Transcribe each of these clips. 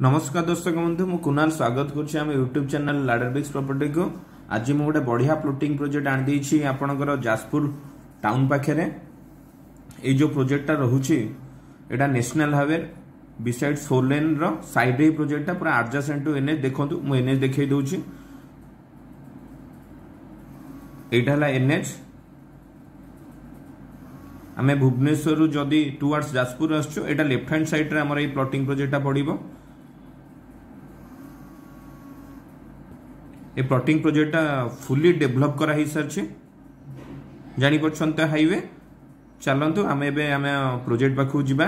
नमस्कार दर्शक बंधु मु कुणाल स्वागत करुच्ची आम यूट्यूब चैनल लाडरबिक्स प्रॉपर्टी को। आज मु गोटे बढ़िया प्लॉटिंग प्रोजेक्ट आनी देछि आपनकर जाजपुर टाउन पाखे ये जो प्रोजेक्टा रोचे एटा नेशनल हाईवे बिसाइड 4 लेन रो साइड रे प्रोजेक्टा पूरा एडजेसेंट टू एनएच देखंतु मु एनएच देखै दउछि। एटा हला एनएच आमे भुवनेश्वर जदि टुवर्ड्स जाजपुर आछो एटा लेफ्ट हैंड साइड रे हमर ए प्लॉटिंग प्रोजेक्टा पड़िबो। ये प्लॉटिंग प्रोजेक्ट फुली डेभलप करा ही सारछि जानि परछन त हाईवे। चलंतु आमे एबे आमे प्रोजेक्ट पाखु जिबा।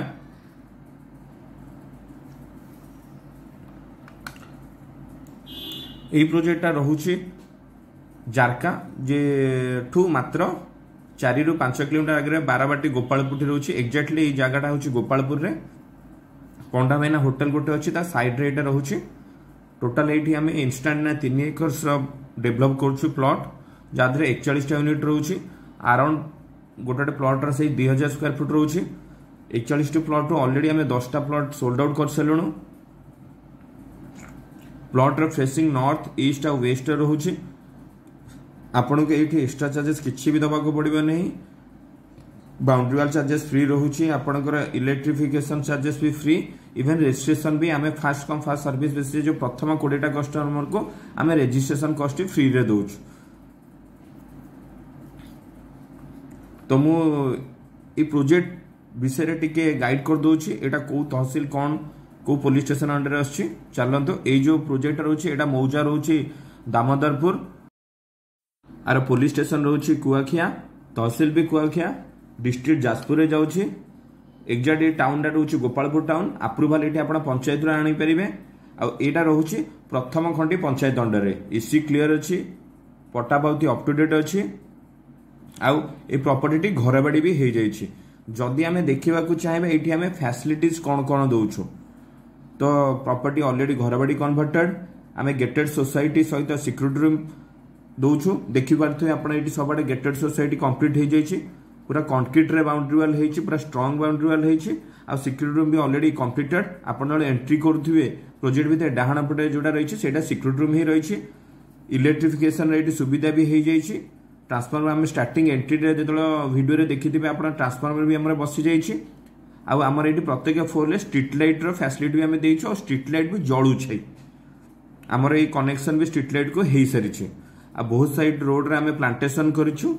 এই प्रोजेक्टटा रहुछि जारका जे ठू मात्र 4 रु 5 किलोमीटर आगे बाराबाटी गोपालपुर रहुछि। एक्जेक्टली এই জায়গাটা হচ্ছে গোপালপুর রে पंडा मैना होटल गोटे अच्छी साइड रे एटा रहुछि। टोटाल ये आम इनस्टाट ना 3 एकर्स डेभलप करुछु प्लॉट जहाँ 41 यूनिट रोचे। अराउंड गोटे प्लॉट से 2000 स्क्वायर फुट रोचे। 41 प्लॉट ऑलरेडी आम 10टा प्लॉट सोल्ड आउट कर सारूँ। प्लॉट फेसिंग नॉर्थ ईस्ट आ वेस्ट रोचे। आपन को ये एक्स्ट्रा चार्जेस किसी भी दबा पड़ो नहीं। बाउंड्री वाल चार्जेस फ्री रोचे। आपनकर इलेक्ट्रिफिकेशन चार्जेस भी फ्री। इवन रजिस्ट्रेशन भी आम fast come fast service basis जो प्रथम 20टा कस्टमर को आम रजिस्ट्रेशन कॉस्ट फ्री रे दउछु। तो मु ई प्रोजेक्ट विषय रे टिके गाइड कर दउछि। एटा को तहसील कौन को पुलिस स्टेशन अंडर आछि। चलंतो ए जो प्रोजेक्ट रोछि एटा मौजा रोछि दामोदरपुर आर पुलिस स्टेशन रोछि कुआखिया। तहसील भी कुआखिया। डिस्ट्रिक्ट जाजपुर रे जाउछि। एक्जेक्ट टाउन रोचे गोपालपुर टाउन। अप्रूवाल ये आप पंचायत आनी पारे। आटा रोचे प्रथम खंडी पंचायत अंडर इसी क्लीयर अच्छी पट्टापावती अप टू डेट अच्छी। आउ ए प्रॉपर्टी घर बाड़ी भी हो जाइए। जदि आम देखा चाहिए ये आम फैसिलिटीज कौन कौन दौचु तो प्रॉपर्टी ऑलरेडी घर बाड़ी कन्वर्टेड। आम गेटेड सोसाइटी सहित सिक्यूरिटी रूम दौचु। देखिपे आप सब गेटेड सोसाइटी कंप्लीट हो जाइए। पूरा कंक्रीट रे बाउंड्री वाल है पूरा स्ट्रांग बाउंड्री वाल है। सिक्यूरिटी रूम भी ऑलरेडी कंप्लीटेड। आप एंट्री करुवे प्रोजेक्ट भितर डाहाण पटे जोड़ा रही है सिक्यूरिटी रूम ही रही। इलेक्ट्रिफिकेशन ये सुविधा भी हो जाइए। ट्रांसफॉर्मर आम स्टार्टिंग एंट्री जो वीडियो रे देखिथे आप ट्रांसफॉर्मर भी आम बसी जाइए। आमर ये प्रत्येक फ्लोर स्ट्रीट लाइट फैसिलिटी भी आम देइछु और स्ट्रीट लाइट भी जलुछे। आमर ये कनेक्शन भी स्ट्रीट लाइट को हो सारी। बहुत साइड रोड रे आम प्लांटेशन करिछु।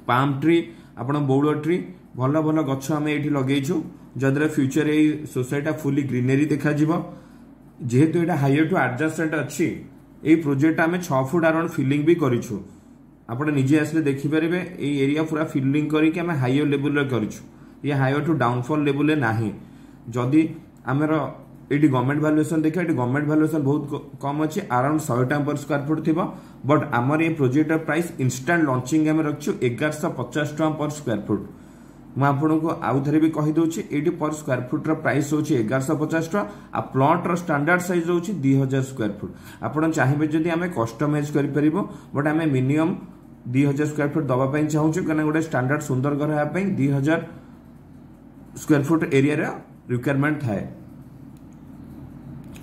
पाम ट्री आपण बौड़ ट्री भल भल गछ आम ये लगेचु जद्वारा फ्यूचर ये सोसाइटी फुली ग्रीनरी देखा जेहेतु यहाँ हाईवे टू एडजस्टेंट अच्छी ये प्रोजेक्ट आम 6 फुट अराउंड फिलिंग भी करिछु। आपण निजे आसले देखिपारे ये एरिया पूरा फिलिंग करके आम हाईवे लेवल करिछु। ये हाईवे टू डाउनफॉल लेवल नाही। जदि आमर ये गवर्नमेंट वैल्यूएशन देखा ये गवर्नमेंट वैल्यूएशन बहुत कम अच्छी अराउंड 100 टका पर स्क्वायर फुट थी। बट आमर ये प्रोजेक्ट प्राइस इंस्टांट लॉन्चिंग आम रखु 1150 टका पर स्क्वायर फुट। मुझे आउ थे भी कहीदे ये पर स्क्वायर फुट प्राइस हो 1150 टका। आ प्लॉट स्टैंडर्ड साइज हो 2000 स्क्वायर फुट। आपड़ चाहिए जदि आम कस्टमाइज कर बट आम मिनिमम 2000 स्क्वायर फुट दवाई चाहूँ कहीं गोटे स्टैंडर्ड सुंदर घर होगापी 2000 स्क्वायर फुट एरिया रिक्वायरमेंट थाए।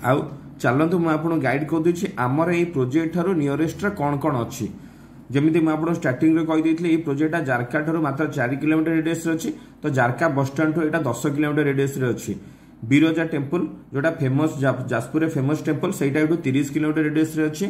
आउ चलतु मुझे गाइड करदे आमर ये प्रोजेक्ट ठार नियरेस्ट कौन कौन अच्छी। जमी मुझे स्टार्टिंग में कहीदे ये प्रोजेक्टा जारका ठार मात्र 4 किलोमीटर रेडियस अच्छी। तो जारका बस स्टाण्ड ठूँ 10 किलोमीटर रेडियस अच्छी। बिरजा टेम्पल जोटा फेमस जाजपुर फेमस टेम्पल से 30 किलोमीटर रेडियस अच्छी।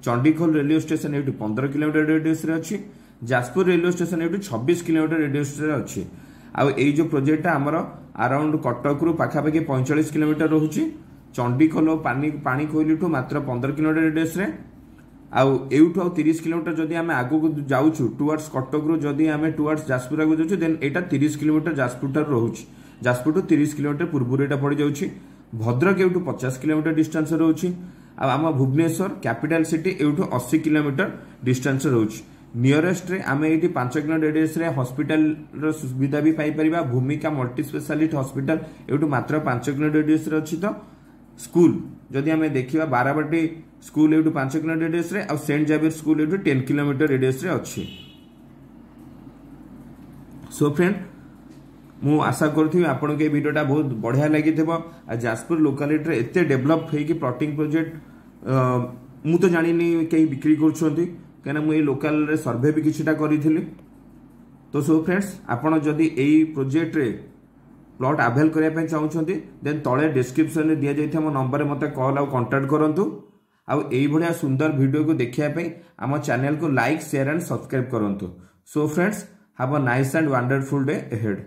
चंडीखोल रेलवे स्टेशन ये 15 किलोमीटर रेडियस अच्छी। जाजपुर रेलवे स्टेशन ये 26 किलोमीटर रेडियस अच्छी। आई जो प्रोजेक्टा आमर अराउंड कटक रु पाखापाखि 45 किलोमीटर रोचे। चंडीखोल पानी कोइली ठू मात्र 15 किलोमीटर रेडियस रे। आउ 30 किलोमीटर जदि आम आगु जाऊँ टुवर्ड्स कटक रु जदि आम टुवर्ड्स जाजपुर आगे जाऊँ देन यहाँ 30 किलोमीटर जाजपुर ठार रोचे। जाजपुर टू 30 किलोमीटर पूर्व यहाँ पड़ जाऊँगी। भद्रक एवं 50 किलोमीटर डिस्टेंस रोचे। आम भुवनेश्वर कैपिटल सिटी एवं 80 किलोमीटर डिस्टेंस रोचे। नियरेस्ट रे आम ये 5 किलोमीटर रेडियस रे हॉस्पिटल सुविधा भी पाई। भूमिका मल्टी स्पेशलिटी हॉस्पिटल एवं मात्र 5 किलोमीटर रेडियस रे अच्छी। तो स्कूल जदि आम देखा बाराबाटी स्कूल ये 5 किलोमीटर रेडियस रे और सेंट जेवियर स्कूल ये 10 किलोमीटर रेडियस रे अच्छी। सो फ्रेंड मु आशा करूँ आपन के वीडियोटा बहुत बढ़िया लगी जाजपुर लोकालिटी एत डेभलप होगी प्लॉटिंग प्रोजेक्ट मु तो जानी कहीं बिक्री करें मुझे लोकाल सर्वे भी किछिटा करी। तो सो फ्रेंड्स आपन जदि एई प्रोजेक्ट रे प्लॉट अवेल करने चाहते देन तले डिस्क्रिप्शन में दि जाइए मो नंबर मते कॉल आउ कांटेक्ट करंतु आउ एई भलिया सुंदर वीडियो को देखिया पे आम चैनल को लाइक शेयर एंड सब्सक्राइब करंतु। So friends have a nice and wonderful day ahead.